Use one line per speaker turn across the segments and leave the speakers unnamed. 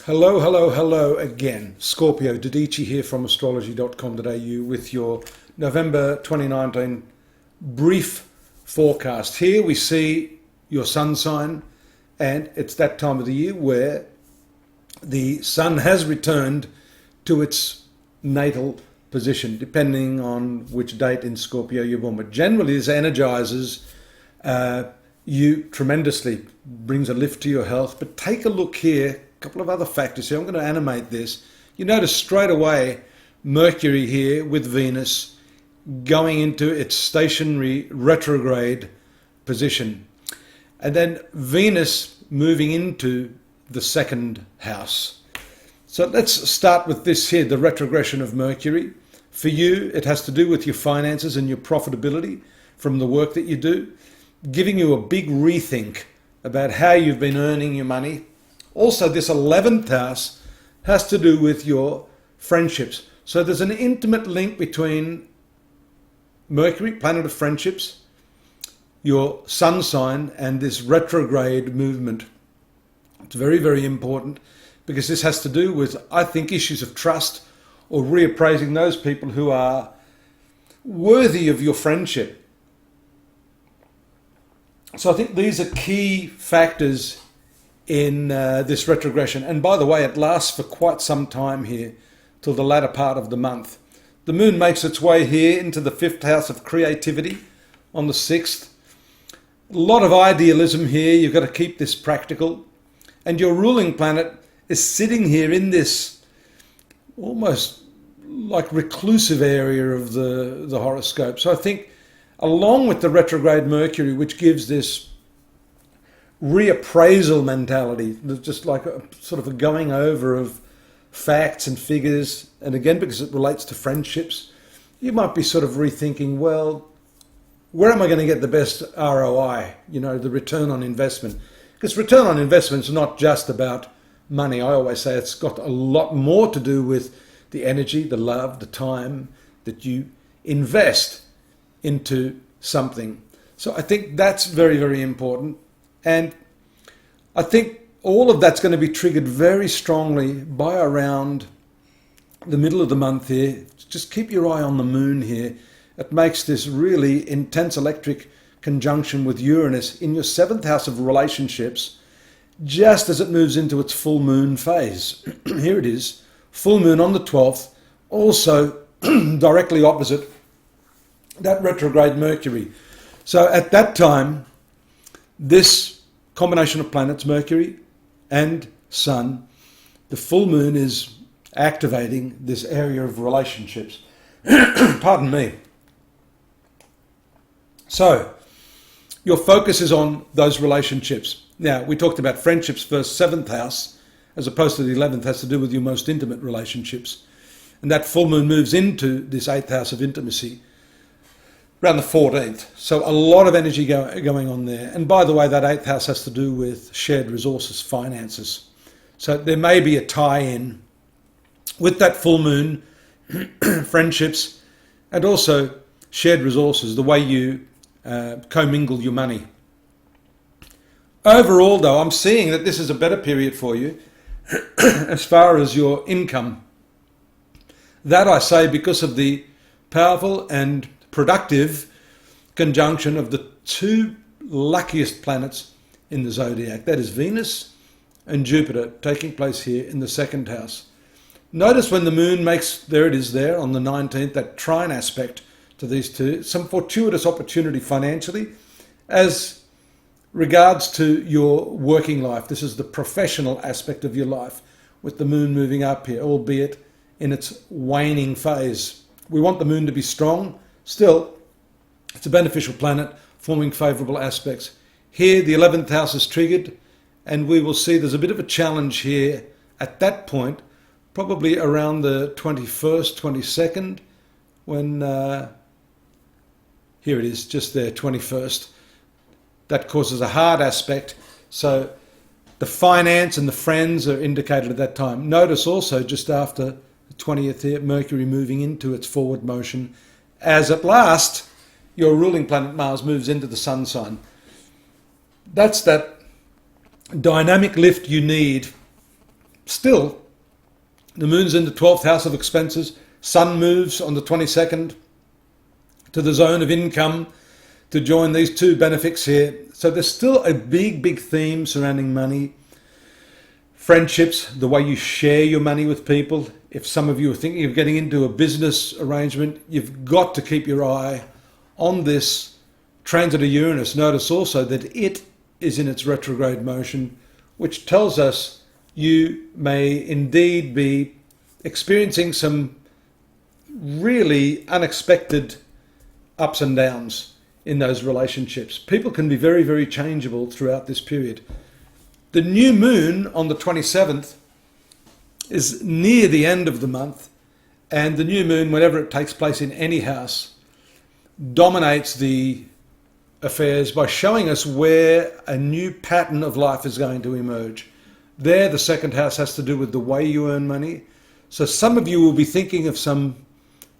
Hello, hello, hello again. Scorpio, Dadhichi here from astrology.com.au with your November 2019 brief forecast. Here we see your sun sign, and it's that time of the year where the sun has returned to its natal position, depending on which date in Scorpio you're born. But generally, this energizes you tremendously, brings a lift to your health. But take a look here. Couple of other factors here. I'm going to animate this. You notice straight away Mercury here with Venus going into its stationary retrograde position, and then Venus moving into the second house. So let's start with this here, the retrogression of Mercury. For you, it has to do with your finances and your profitability from the work that you do, giving you a big rethink about how you've been earning your money. Also, this 11th house has to do with your friendships. So there's an intimate link between Mercury, planet of friendships, your sun sign, and this retrograde movement. It's very, very important because this has to do with, I think, issues of trust or reappraising those people who are worthy of your friendship. So I think these are key factors in this retrogression. And by the way, it lasts for quite some time here, till the latter part of the month. The moon makes its way here into the 5th house of creativity on the 6th. A lot of idealism here. You've got to keep this practical. And your ruling planet is sitting here in this almost like reclusive area of the horoscope. So I think along with the retrograde Mercury, which gives this reappraisal mentality, just like a sort of a going over of facts and figures, and again because it relates to friendships, you might be sort of rethinking, well, where am I going to get the best ROI, the return on investment? Because return on investment is not just about money. I always say it's got a lot more to do with the energy, the love, the time that you invest into something. So I think that's very, very important. And I think all of that's going to be triggered very strongly by around the middle of the month here. Just keep your eye on the moon here. It makes this really intense electric conjunction with Uranus in your 7th house of relationships, just as it moves into its full moon phase. Here it is, full moon on the 12th, also directly opposite that retrograde Mercury. So at that time, this combination of planets, Mercury and Sun, the full moon is activating this area of relationships. Pardon me. So your focus is on those relationships. Now, we talked about friendships first, 7th house, as opposed to the 11th, has to do with your most intimate relationships. And that full moon moves into this 8th house of intimacy around the 14th. So a lot of energy going on there. And by the way, that 8th house has to do with shared resources, finances. So there may be a tie-in with that full moon, friendships, and also shared resources, the way you commingle your money. Overall, though, I'm seeing that this is a better period for you as far as your income. That I say because of the powerful and productive conjunction of the two luckiest planets in the zodiac. That is Venus and Jupiter, taking place here in the 2nd house. Notice when the moon makes, there it is there on the 19th, that trine aspect to these two, some fortuitous opportunity financially as regards to your working life. This is the professional aspect of your life with the moon moving up here, albeit in its waning phase. We want the moon to be strong. Still, it's a beneficial planet forming favourable aspects. Here, the 11th house is triggered, and we will see there's a bit of a challenge here at that point, probably around the 21st, 22nd, when, here it is, just there, 21st. That causes a hard aspect. So the finance and the friends are indicated at that time. Notice also just after the 20th here, Mercury moving into its forward motion, as at last your ruling planet Mars moves into the sun sign. That's that dynamic lift you need still, the moon's in the 12th house of expenses. Sun moves on the 22nd to the zone of income to join these two benefics here. So there's still a big theme surrounding money. Friendships, the way you share your money with people. If some of you are thinking of getting into a business arrangement, you've got to keep your eye on this transit of Uranus. Notice also that it is in its retrograde motion, which tells us you may indeed be experiencing some really unexpected ups and downs in those relationships. People can be very changeable throughout this period. The new moon on the 27th is near the end of the month, and the new moon, whenever it takes place in any house, dominates the affairs by showing us where a new pattern of life is going to emerge. There, the second house has to do with the way you earn money. So some of you will be thinking of some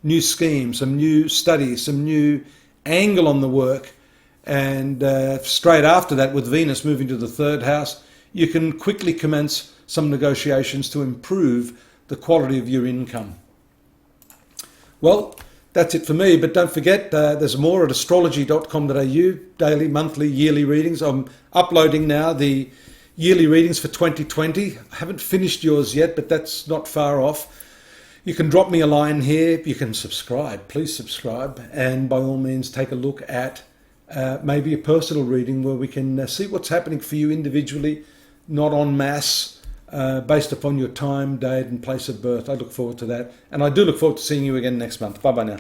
new schemes, some new studies, some new angle on the work. And straight after that, with Venus moving to the third house, you can quickly commence some negotiations to improve the quality of your income. Well, that's it for me, but don't forget, there's more at astrology.com.au, daily, monthly, yearly readings. I'm uploading now the yearly readings for 2020. I haven't finished yours yet, but that's not far off. You can drop me a line here. You can subscribe. Please subscribe. And by all means, take a look at maybe a personal reading where we can see what's happening for you individually, not en masse, based upon your time, date and place of birth. I look forward to that. And I do look forward to seeing you again next month. Bye-bye now.